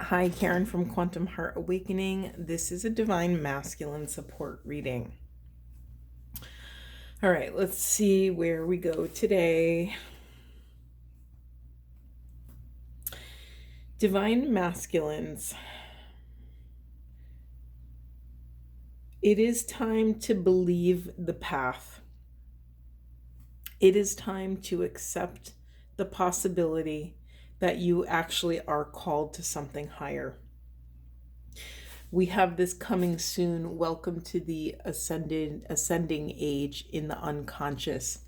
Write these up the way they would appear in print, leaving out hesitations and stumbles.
Hi, Karen from Quantum Heart Awakening. This is a divine masculine support reading. All right, let's see where we go today. Divine masculines. It is time to believe the path. It is time to accept the possibility that you actually are called to something higher. We have this coming soon. Welcome to the ascending age in the unconscious.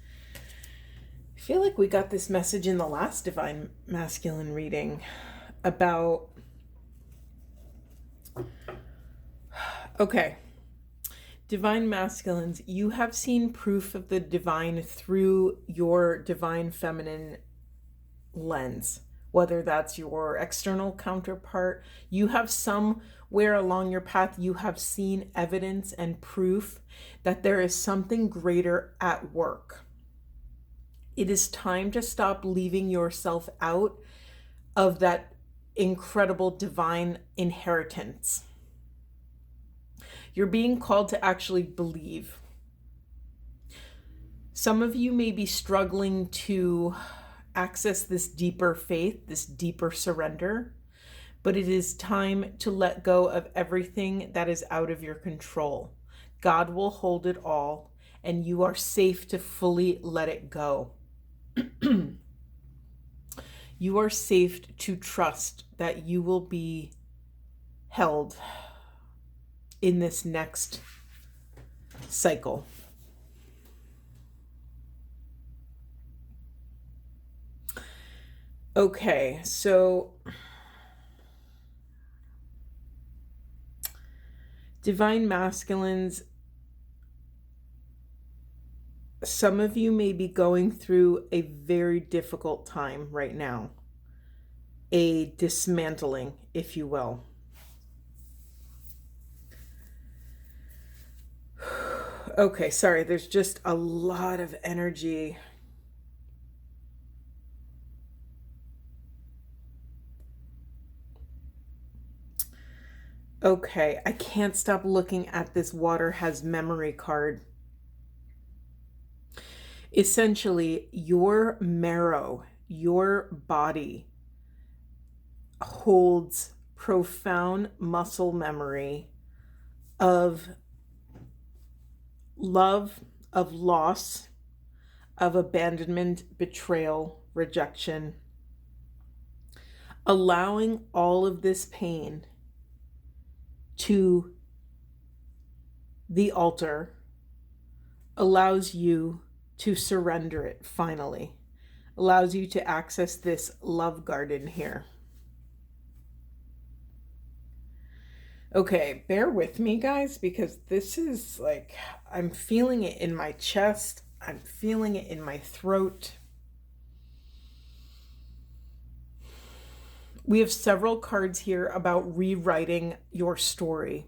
I feel like we got this message in the last Divine Masculine reading about... Okay. Divine Masculines, you have seen proof of the divine through your divine feminine lens, whether that's your external counterpart. You have somewhere along your path, you have seen evidence and proof that there is something greater at work. It is time to stop leaving yourself out of that incredible divine inheritance. You're being called to actually believe. Some of you may be struggling to access this deeper faith, this deeper surrender, but it is time to let go of everything that is out of your control. God will hold it all, and you are safe to fully let it go. You are safe to trust that you will be held in this next cycle. Okay, so divine masculines, some of you may be going through a very difficult time right now, a dismantling, if you will. Okay, sorry, there's just a lot of energy. Okay, I can't stop looking at this water has memory card. Essentially, your marrow, your body holds profound muscle memory of love, of loss, of abandonment, betrayal, rejection. Allowing all of this pain to the altar allows you to surrender it finally, allows you to access this love garden here. Okay, bear with me, guys, because this is like, I'm feeling it in my chest. I'm feeling it in my throat. We have several cards here about rewriting your story.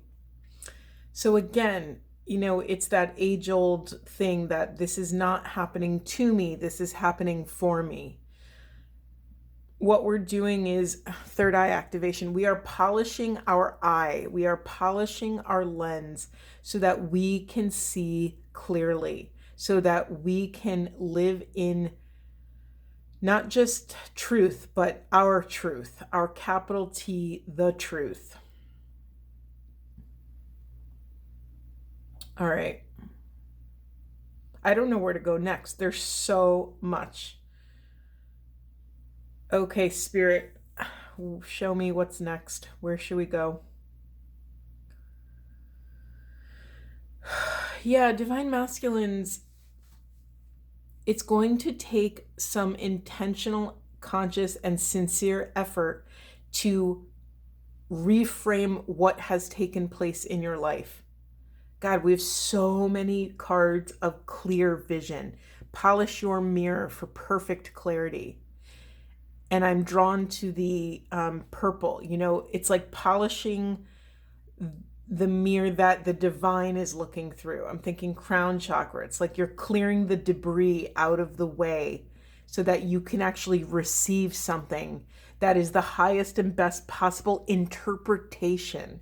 So again, it's that age-old thing that this is not happening to me, this is happening for me. What we're doing is third eye activation. We are polishing our eye. We are polishing our lens so that we can see clearly, so that we can live in not just truth, but our truth, our capital T, the truth. All right. I don't know where to go next. There's so much. Okay, Spirit, show me what's next. Where should we go? Yeah, Divine Masculines, it's going to take some intentional, conscious, and sincere effort to reframe what has taken place in your life. God, we have so many cards of clear vision. Polish your mirror for perfect clarity. And I'm drawn to the purple. It's like polishing the mirror that the divine is looking through. I'm thinking crown chakra. It's like you're clearing the debris out of the way so that you can actually receive something that is the highest and best possible interpretation.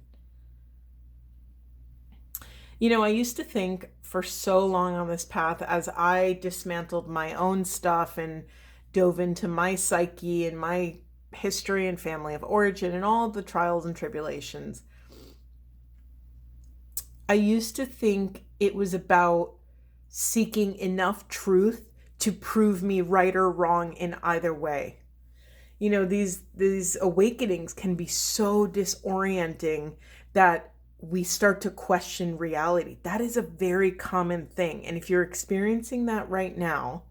You know, I used to think for so long on this path, as I dismantled my own stuff and dove into my psyche and my history and family of origin and all the trials and tribulations, I used to think it was about seeking enough truth to prove me right or wrong in either way. You know, these awakenings can be so disorienting that we start to question reality. That is a very common thing. And if you're experiencing that right now,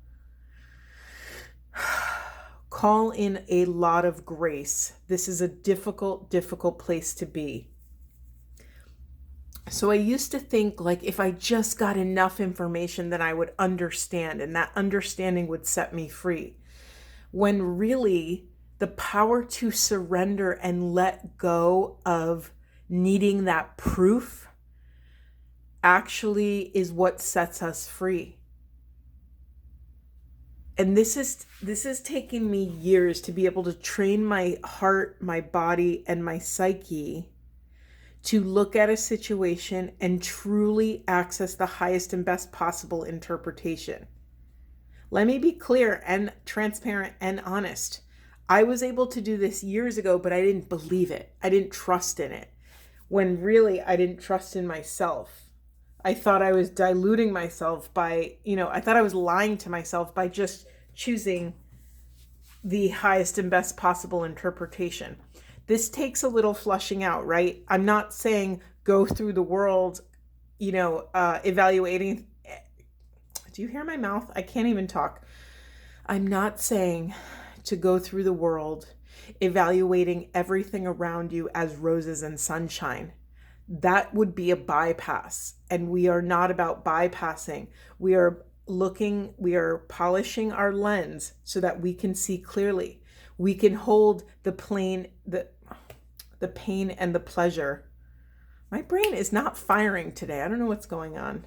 call in a lot of grace. This is a difficult, difficult place to be. So I used to think like if I just got enough information, then I would understand, and that understanding would set me free. When really the power to surrender and let go of needing that proof actually is what sets us free. And this is taking me years to be able to train my heart, my body, and my psyche to look at a situation and truly access the highest and best possible interpretation. Let me be clear and transparent and honest. I was able to do this years ago, but I didn't believe it. I didn't trust in it. When really I didn't trust in myself. I thought I was diluting myself by, I thought I was lying to myself by just choosing the highest and best possible interpretation. This takes a little flushing out, right? I'm not saying go through the world, evaluating. Do you hear my mouth? I can't even talk. I'm not saying to go through the world evaluating everything around you as roses and sunshine. That would be a bypass. And we are not about bypassing. We are polishing our lens so that we can see clearly. We can hold the pain and the pleasure. My brain is not firing today. I don't know what's going on.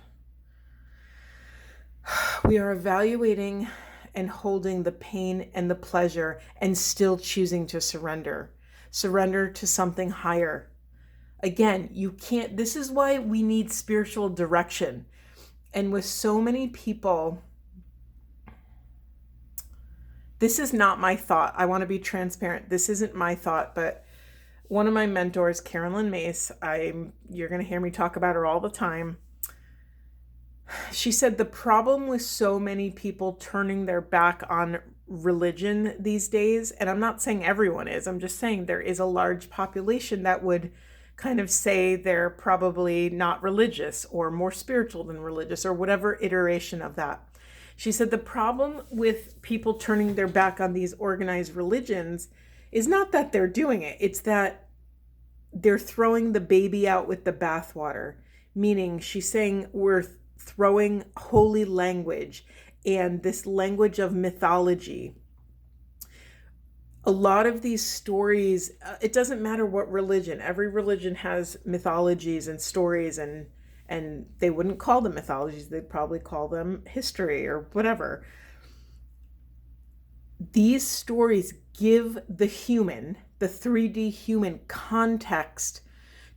We are evaluating and holding the pain and the pleasure and still choosing to surrender. Surrender to something higher. Again, you can't, this is why we need spiritual direction. And with so many people, this is not my thought. I want to be transparent. This isn't my thought, but one of my mentors, Carolyn Mace, you're going to hear me talk about her all the time. She said the problem with so many people turning their back on religion these days, and I'm not saying everyone is, I'm just saying there is a large population that would kind of say they're probably not religious or more spiritual than religious or whatever iteration of that. She said the problem with people turning their back on these organized religions is not that they're doing it, it's that they're throwing the baby out with the bathwater. Meaning, she's saying we're throwing holy language and this language of mythology. A lot of these stories, it doesn't matter what religion, every religion has mythologies and stories, and they wouldn't call them mythologies, they'd probably call them history or whatever. These stories give the human, the 3D human, context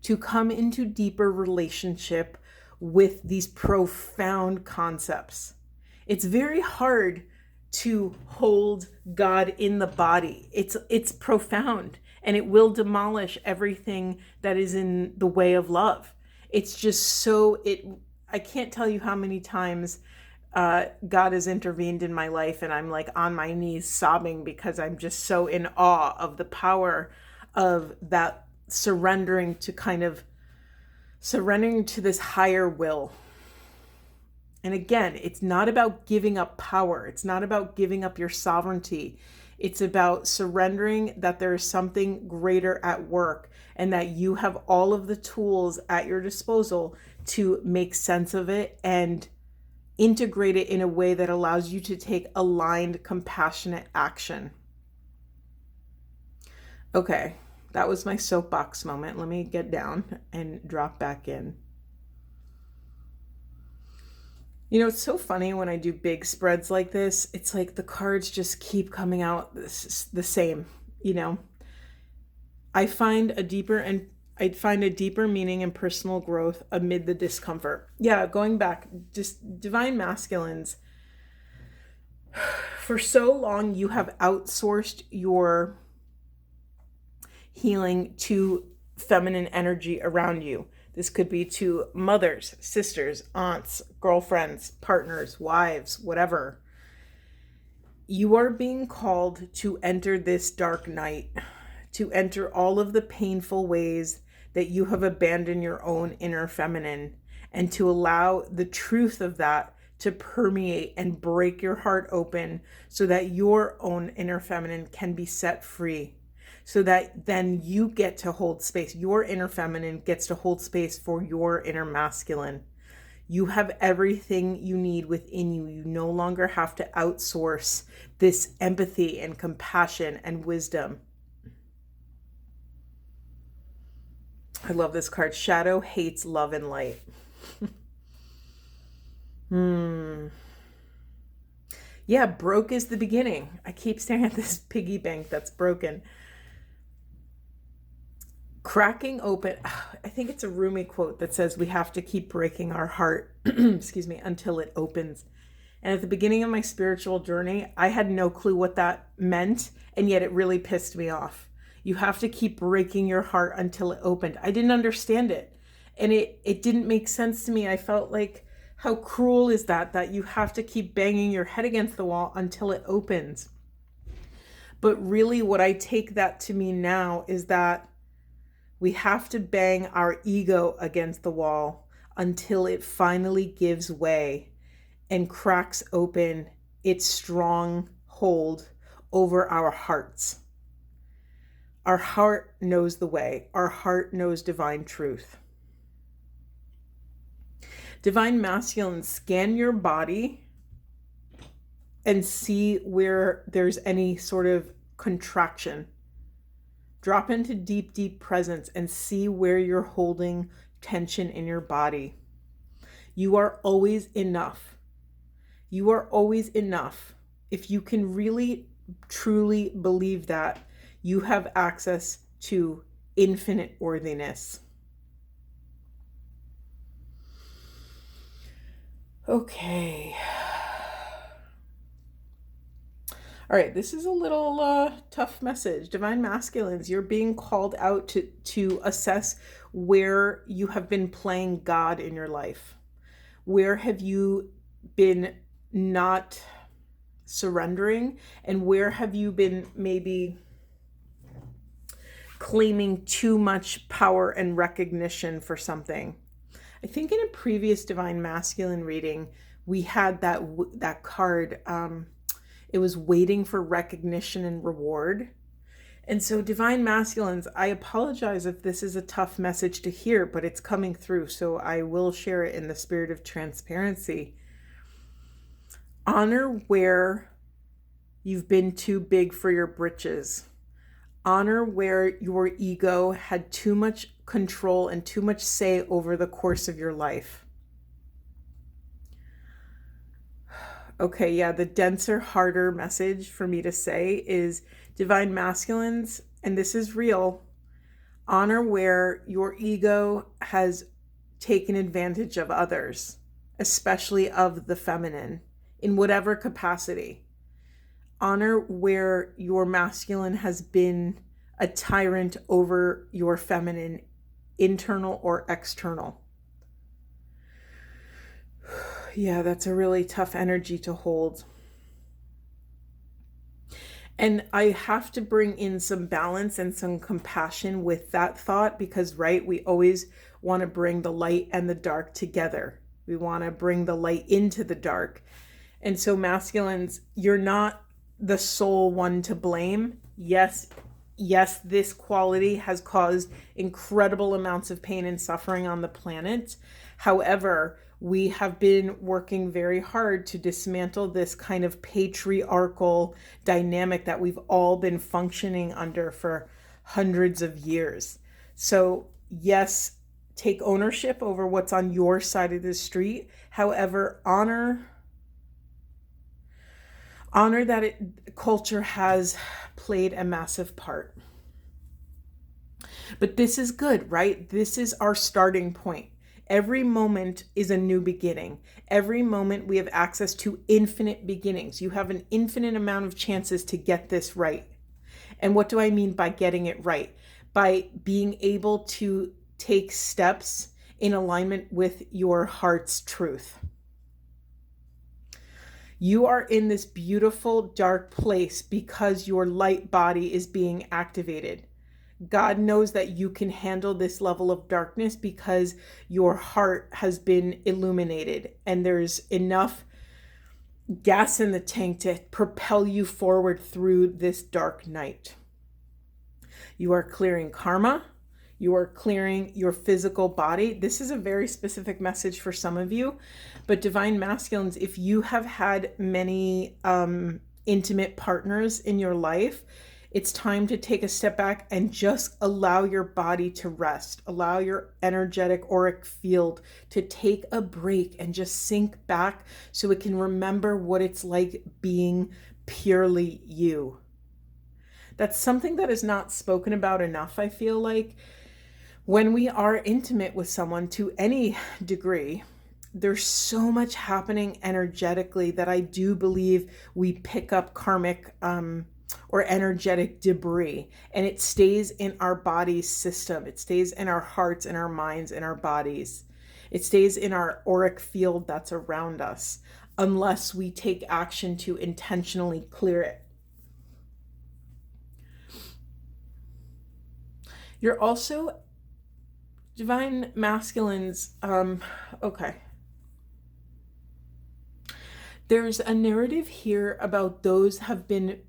to come into deeper relationship with these profound concepts. It's very hard to hold God in the body. It's profound, and it will demolish everything that is in the way of love. It's just I can't tell you how many times God has intervened in my life, and I'm like on my knees sobbing because I'm just so in awe of the power of that surrendering to this higher will. And again, it's not about giving up power. It's not about giving up your sovereignty. It's about surrendering that there is something greater at work and that you have all of the tools at your disposal to make sense of it and integrate it in a way that allows you to take aligned, compassionate action. Okay, that was my soapbox moment. Let me get down and drop back in. It's so funny when I do big spreads like this. It's like the cards just keep coming out the same. you know, I'd find a deeper meaning in personal growth amid the discomfort. Yeah, going back, just divine masculines. For so long, you have outsourced your healing to feminine energy around you. This could be to mothers, sisters, aunts, girlfriends, partners, wives, whatever. You are being called to enter this dark night, to enter all of the painful ways that you have abandoned your own inner feminine, and to allow the truth of that to permeate and break your heart open so that your own inner feminine can be set free. So that then you get to hold space. Your inner feminine gets to hold space for your inner masculine. You have everything you need within you. You no longer have to outsource this empathy and compassion and wisdom. I love this card. Shadow hates love and light. Yeah, broke is the beginning. I keep staring at this piggy bank that's broken. Cracking open, I think it's a Rumi quote that says we have to keep breaking our heart, excuse me, until it opens. And at the beginning of my spiritual journey, I had no clue what that meant, and yet it really pissed me off. You have to keep breaking your heart until it opened. I didn't understand it, and it didn't make sense to me. I felt like, how cruel is that you have to keep banging your head against the wall until it opens. But really what I take that to mean now is that we have to bang our ego against the wall until it finally gives way and cracks open its strong hold over our hearts. Our heart knows the way. Our heart knows divine truth. Divine masculine, scan your body and see where there's any sort of contraction. Drop into deep, deep presence and see where you're holding tension in your body. You are always enough. You are always enough. If you can really, truly believe that, you have access to infinite worthiness. Okay. All right, this is a little tough message. Divine masculines, you're being called out to assess where you have been playing God in your life. Where have you been not surrendering, and where have you been maybe claiming too much power and recognition for something? I think in a previous divine masculine reading, we had that card. It was waiting for recognition and reward. And so divine masculines, I apologize if this is a tough message to hear, but it's coming through. So I will share it in the spirit of transparency. Honor where you've been too big for your britches. Honor where your ego had too much control and too much say over the course of your life. Okay, yeah, the denser, harder message for me to say is divine masculines, and this is real, honor where your ego has taken advantage of others, especially of the feminine, in whatever capacity. Honor where your masculine has been a tyrant over your feminine, internal or external. Yeah, that's a really tough energy to hold. And I have to bring in some balance and some compassion with that thought because, right, we always want to bring the light and the dark together. We want to bring the light into the dark. And so masculines, you're not the sole one to blame. Yes, this quality has caused incredible amounts of pain and suffering on the planet. However, we have been working very hard to dismantle this kind of patriarchal dynamic that we've all been functioning under for hundreds of years. So yes, take ownership over what's on your side of the street. However, honor Honor that culture has played a massive part. But this is good, right? This is our starting point. Every moment is a new beginning. Every moment we have access to infinite beginnings. You have an infinite amount of chances to get this right. And what do I mean by getting it right? By being able to take steps in alignment with your heart's truth. You are in this beautiful dark place because your light body is being activated. God knows that you can handle this level of darkness because your heart has been illuminated and there's enough gas in the tank to propel you forward through this dark night. You are clearing karma. You are clearing your physical body. This is a very specific message for some of you, but divine masculines, if you have had many intimate partners in your life, it's time to take a step back and just allow your body to rest. Allow your energetic auric field to take a break and just sink back so it can remember what it's like being purely you. That's something that is not spoken about enough, I feel like. When we are intimate with someone to any degree, there's so much happening energetically that I do believe we pick up karmic or energetic debris, and it stays in our body's system. It stays in our hearts, in our minds, in our bodies. It stays in our auric field that's around us, unless we take action to intentionally clear it. You're also divine masculines. Okay. There's a narrative here about those have been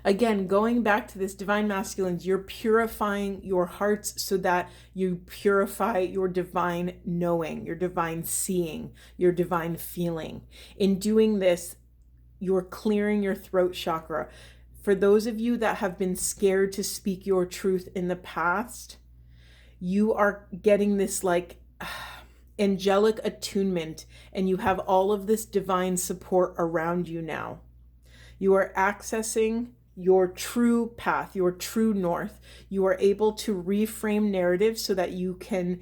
again, going back to this divine masculines, you're purifying your hearts so that you purify your divine knowing, your divine seeing, your divine feeling. In doing this, you're clearing your throat chakra. For those of you that have been scared to speak your truth in the past, you are getting this like angelic attunement, and you have all of this divine support around you now. You are accessing your true path, your true north. You are able to reframe narratives so that you can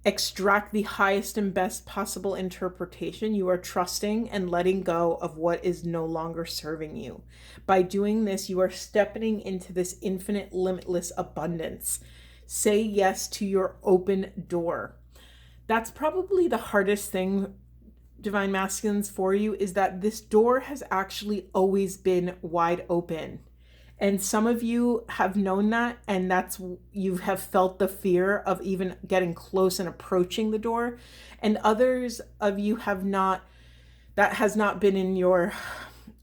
extract the highest and best possible interpretation. You are trusting and letting go of what is no longer serving you. By doing this, you are stepping into this infinite, limitless abundance. Say yes to your open door. That's probably the hardest thing, divine masculines, for you, is that this door has actually always been wide open. And some of you have known that, and you have felt the fear of even getting close and approaching the door. And others of you have not, that has not been in your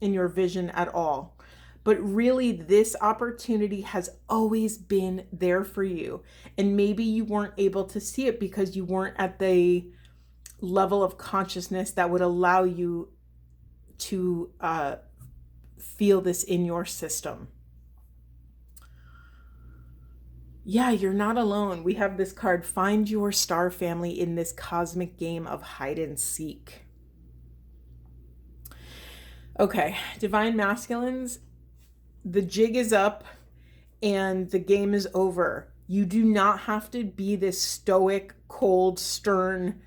vision at all. But really, this opportunity has always been there for you. And maybe you weren't able to see it because you weren't at the level of consciousness that would allow you to feel this in your system. Yeah, you're not alone. We have this card, find your star family in this cosmic game of hide and seek. Okay, divine masculines, the jig is up and the game is over. You do not have to be this stoic, cold, stern,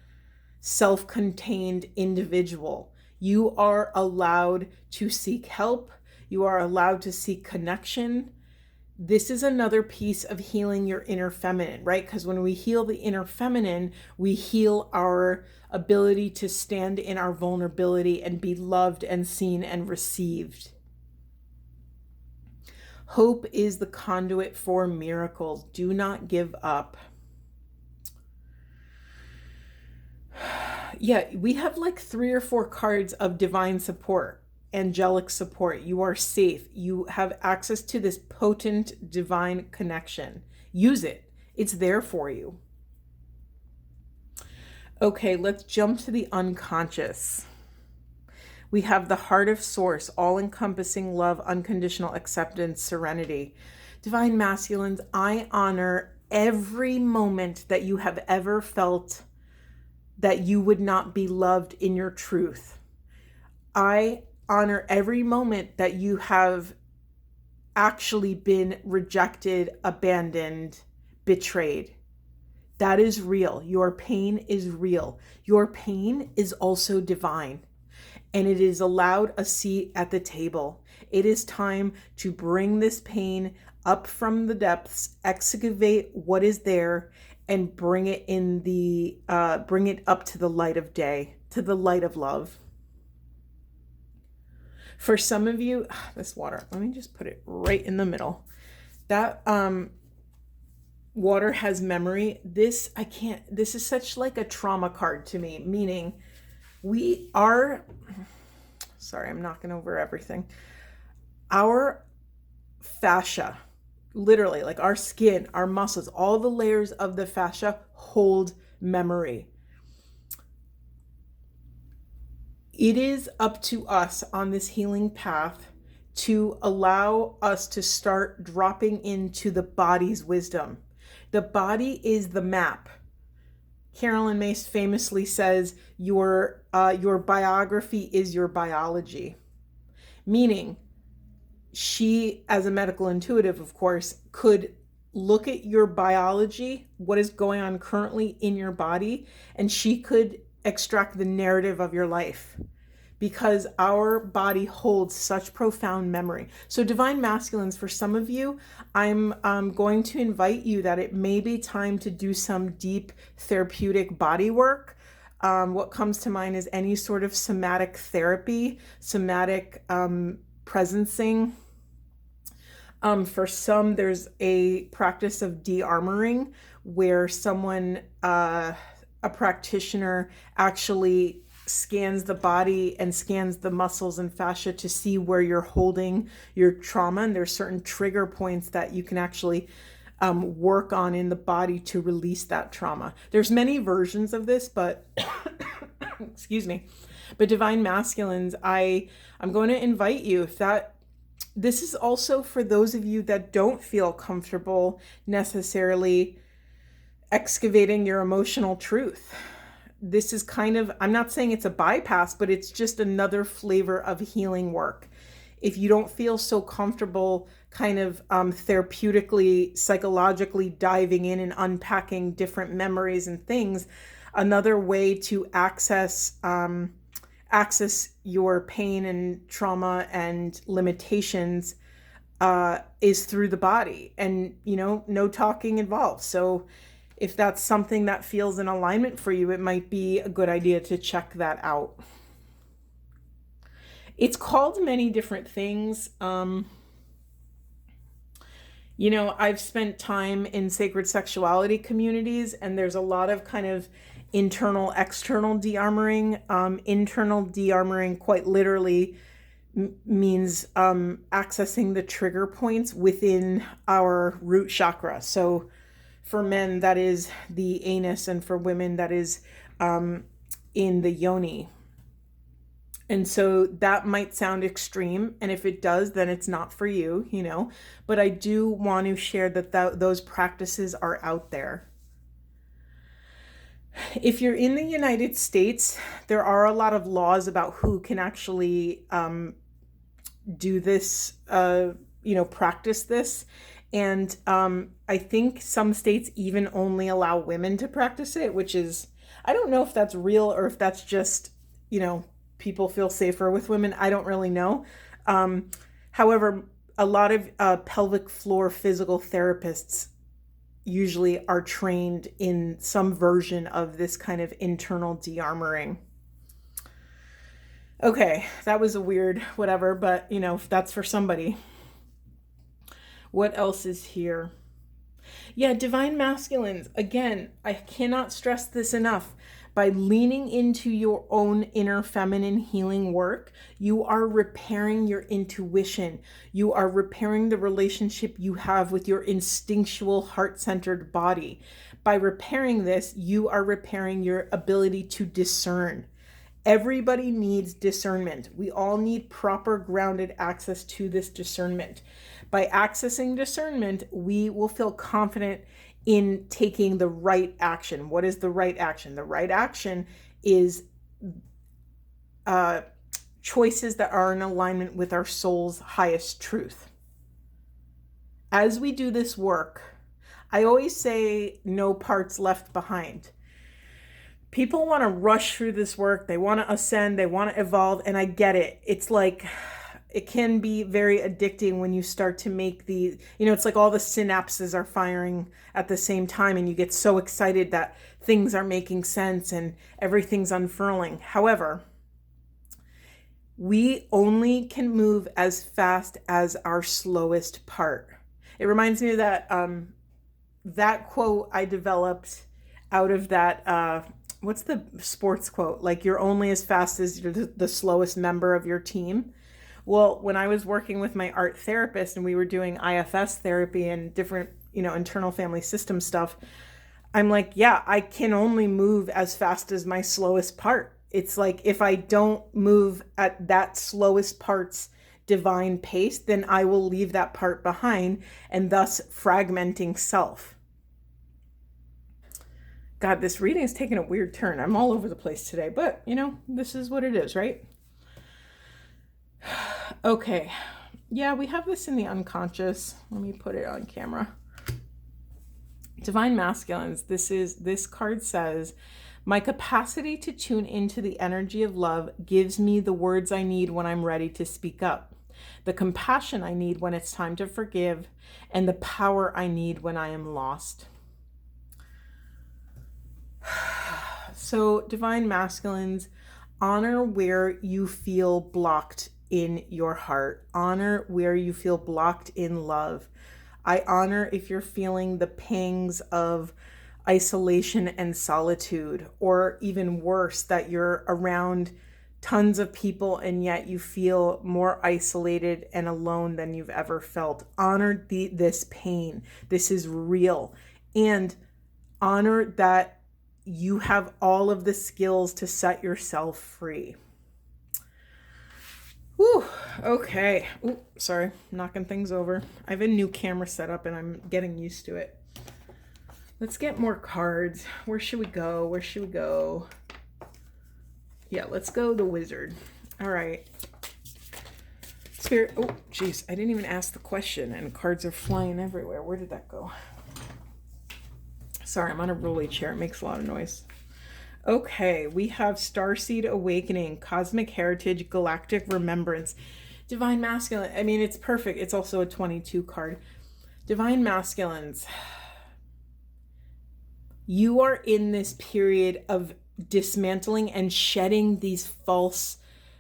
self-contained individual. You are allowed to seek help. You are allowed to seek connection. This is another piece of healing your inner feminine, right? Because when we heal the inner feminine, we heal our ability to stand in our vulnerability and be loved and seen and received. Hope is the conduit for miracles. Do not give up. Yeah, we have like 3 or 4 cards of divine support, angelic support. You are safe. You have access to this potent divine connection. Use it. It's there for you. Okay, let's jump to the unconscious. We have the heart of source, all-encompassing love, unconditional acceptance, serenity. Divine masculines, I honor every moment that you have ever felt that you would not be loved in your truth. I honor every moment that you have actually been rejected, abandoned, betrayed. That is real. Your pain is real. Your pain is also divine, and it is allowed a seat at the table. It is time to bring this pain up from the depths, excavate what is there, and bring it up to the light of day, to the light of love. For some of you, this water, let me just put it right in the middle. That water has memory. This is such like a trauma card to me, meaning sorry, I'm knocking over everything. Our fascia, literally like our skin, our muscles, all the layers of the fascia hold memory. It is up to us on this healing path to allow us to start dropping into the body's wisdom. The body is the map. Carolyn Myss famously says, your biography is your biology. Meaning, she, as a medical intuitive, of course, could look at your biology, what is going on currently in your body, and she could extract the narrative of your life, because our body holds such profound memory. So divine masculines, for some of you, I'm going to invite you that it may be time to do some deep therapeutic body work. What comes to mind is any sort of somatic therapy, somatic presencing. For some, there's a practice of de-armoring where someone, a practitioner, actually scans the body and scans the muscles and fascia to see where you're holding your trauma. And there's certain trigger points that you can actually work on in the body to release that trauma. There's many versions of this, but excuse me. But divine masculines, I'm going to invite you, this is also for those of you that don't feel comfortable necessarily excavating your emotional truth. This is kind of, I'm not saying it's a bypass, but it's just another flavor of healing work. If you don't feel so comfortable kind of therapeutically, psychologically diving in and unpacking different memories and things, another way to access your pain and trauma and limitations is through the body, and no talking involved. So if that's something that feels in alignment for you, it might be a good idea to check that out. It's called many different things. I've spent time in sacred sexuality communities, and there's a lot of kind of internal, external de-armoring. Internal de-armoring quite literally means accessing the trigger points within our root chakra. So for men, that is the anus, and for women, that is in the yoni. And so that might sound extreme, and if it does, then it's not for you, But I do want to share that those practices are out there. If you're in the United States, there are a lot of laws about who can actually do this, practice this. And I think some states even only allow women to practice it, which is, I don't know if that's real or if that's just, people feel safer with women. I don't really know. However, a lot of pelvic floor physical therapists usually are trained in some version of this kind of internal de-armoring. Okay, that was a weird whatever, but if that's for somebody. What else is here? Yeah, divine masculines. Again, I cannot stress this enough. By leaning into your own inner feminine healing work, you are repairing your intuition. You are repairing the relationship you have with your instinctual, heart-centered body. By repairing this, you are repairing your ability to discern. Everybody needs discernment. We all need proper grounded access to this discernment. By accessing discernment, we will feel confident in taking the right action. What is the right action? The right action is choices that are in alignment with our soul's highest truth. As we do this work, I always say no parts left behind. People want to rush through this work. They want to ascend. They want to evolve. And I get it. It's like, it can be very addicting when you start to make it's like all the synapses are firing at the same time and you get so excited that things are making sense and everything's unfurling. However, we only can move as fast as our slowest part. It reminds me of that quote I developed out of that, what's the sports quote? Like, you're only as fast as you're the slowest member of your team. Well, when I was working with my art therapist and we were doing IFS therapy and different, internal family system stuff, I'm like, yeah, I can only move as fast as my slowest part. It's like, if I don't move at that slowest part's divine pace, then I will leave that part behind and thus fragmenting self. God, this reading is taking a weird turn. I'm all over the place today, but this is what it is, right? Okay. Yeah, we have this in the unconscious. Let me put it on camera. Divine Masculines. This card says, my capacity to tune into the energy of love gives me the words I need when I'm ready to speak up, the compassion I need when it's time to forgive, and the power I need when I am lost. So, Divine Masculines, honor where you feel blocked in your heart. Honor where you feel blocked in love. I honor if you're feeling the pangs of isolation and solitude, or even worse, that you're around tons of people and yet you feel more isolated and alone than you've ever felt. Honor this pain. This is real. And honor that you have all of the skills to set yourself free. Whew, okay. Ooh, sorry, knocking things over. I have a new camera set up and I'm getting used to it. Let's get more cards. Where should we go? Yeah, let's go the Wizard. All right. Spirit. Oh, geez. I didn't even ask the question and cards are flying everywhere. Where did that go? Sorry, I'm on a rolly chair. It makes a lot of noise. Okay, we have Starseed Awakening, Cosmic Heritage, Galactic Remembrance, Divine Masculine. I mean, it's perfect. It's also a 22 card. Divine Masculines. You are in this period of dismantling and shedding these false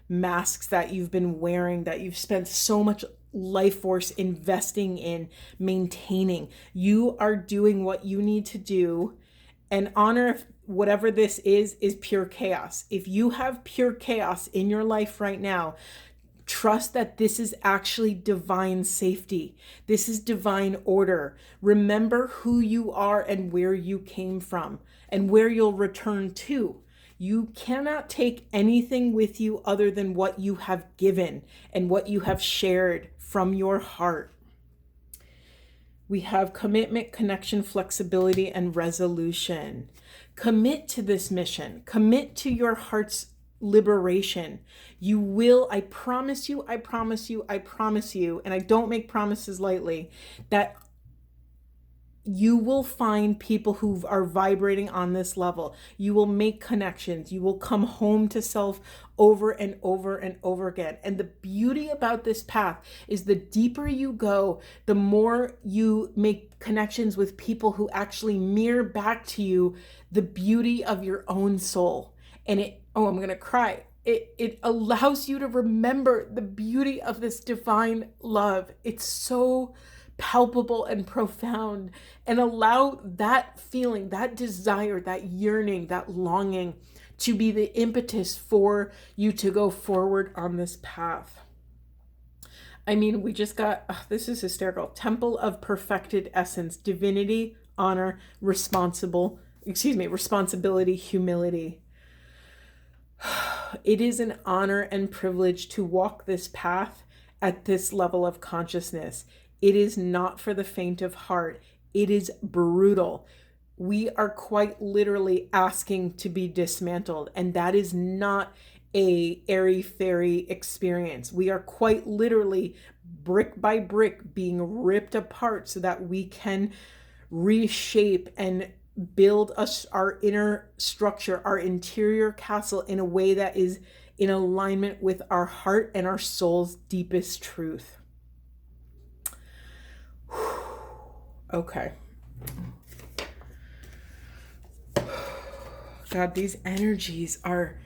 masks that you've been wearing, that you've spent so much life force investing in maintaining. You are doing what you need to do, and honor whatever this is pure chaos. If you have pure chaos in your life right now, trust that this is actually divine safety. This is divine order. Remember who you are and where you came from and where you'll return to. You cannot take anything with you other than what you have given and what you have shared from your heart. We have commitment, connection, flexibility, and resolution. Commit to this mission. Commit to your heart's liberation. You will, I promise you, and I don't make promises lightly, that you will find people who are vibrating on this level. You will make connections. You will come home to self over and over and over again. And the beauty about this path is the deeper you go, the more you make connections with people who actually mirror back to you the beauty of your own soul. And I'm going to cry. It allows you to remember the beauty of this divine love. It's so palpable and profound, and allow that feeling, that desire, that yearning, that longing to be the impetus for you to go forward on this path. I mean, we just got, this is hysterical. Temple of Perfected Essence, divinity, honor, responsibility, humility. It is an honor and privilege to walk this path at this level of consciousness. It is not for the faint of heart. It is brutal. We are quite literally asking to be dismantled, and that is not a airy-fairy experience. We are quite literally, brick by brick, being ripped apart so that we can reshape and build us our inner structure, our interior castle, in a way that is in alignment with our heart and our soul's deepest truth. Okay. God, these energies are,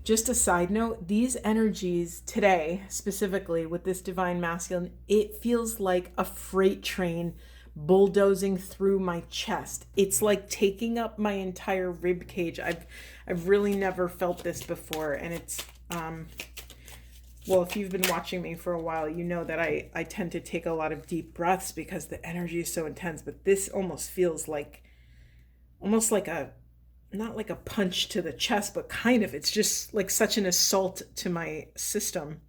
just a side note, these energies today, specifically with this divine masculine, it feels like a freight train bulldozing through my chest. It's like taking up my entire rib cage. I've really never felt this before, and it's well, if you've been watching me for a while, you know that I tend to take a lot of deep breaths because the energy is so intense, but this almost feels like a, not like a punch to the chest, but kind of, it's just like such an assault to my system.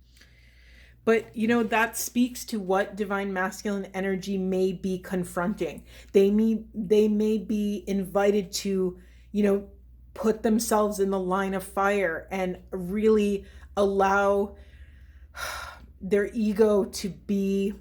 But, that speaks to what divine masculine energy may be confronting. They may be invited to, put themselves in the line of fire and really allow their ego to be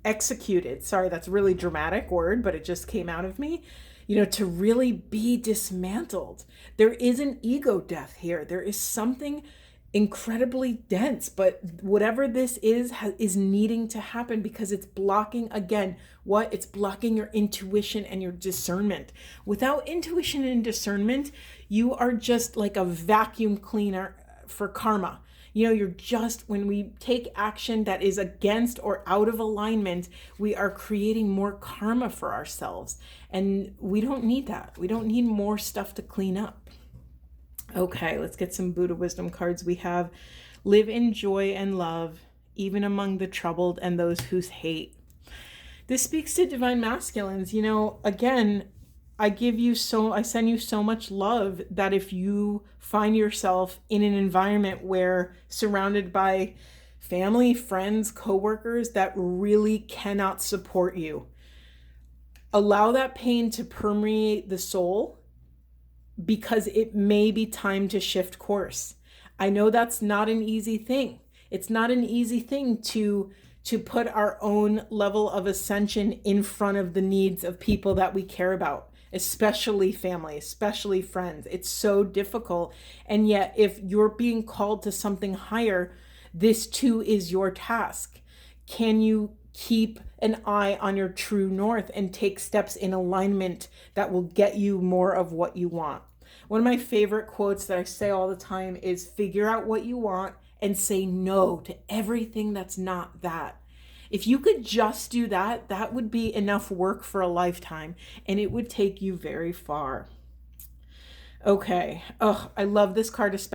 executed. Sorry, that's a really dramatic word, but it just came out of me. To really be dismantled. There is an ego death here. There is something incredibly dense, but whatever this is needing to happen because it's blocking, again, what? It's blocking your intuition and your discernment. Without intuition and discernment, you are just like a vacuum cleaner for karma. You're just, when we take action that is against or out of alignment, we are creating more karma for ourselves. And we don't need that. We don't need more stuff to clean up. Okay, let's get some Buddha wisdom cards. We have live in joy and love, even among the troubled and those who hate. This speaks to divine masculines. Again, I send you so much love that if you find yourself in an environment where surrounded by family, friends, coworkers that really cannot support you, allow that pain to permeate the soul, because it may be time to shift course. I know that's not an easy thing. It's not an easy thing to put our own level of ascension in front of the needs of people that we care about, especially family, especially friends. It's so difficult. And yet, if you're being called to something higher, this too is your task. Can you keep an eye on your true north and take steps in alignment that will get you more of what you want? One of my favorite quotes that I say all the time is figure out what you want and say no to everything that's not that. If you could just do that, that would be enough work for a lifetime, and it would take you very far. Okay. Oh, I love this card especially.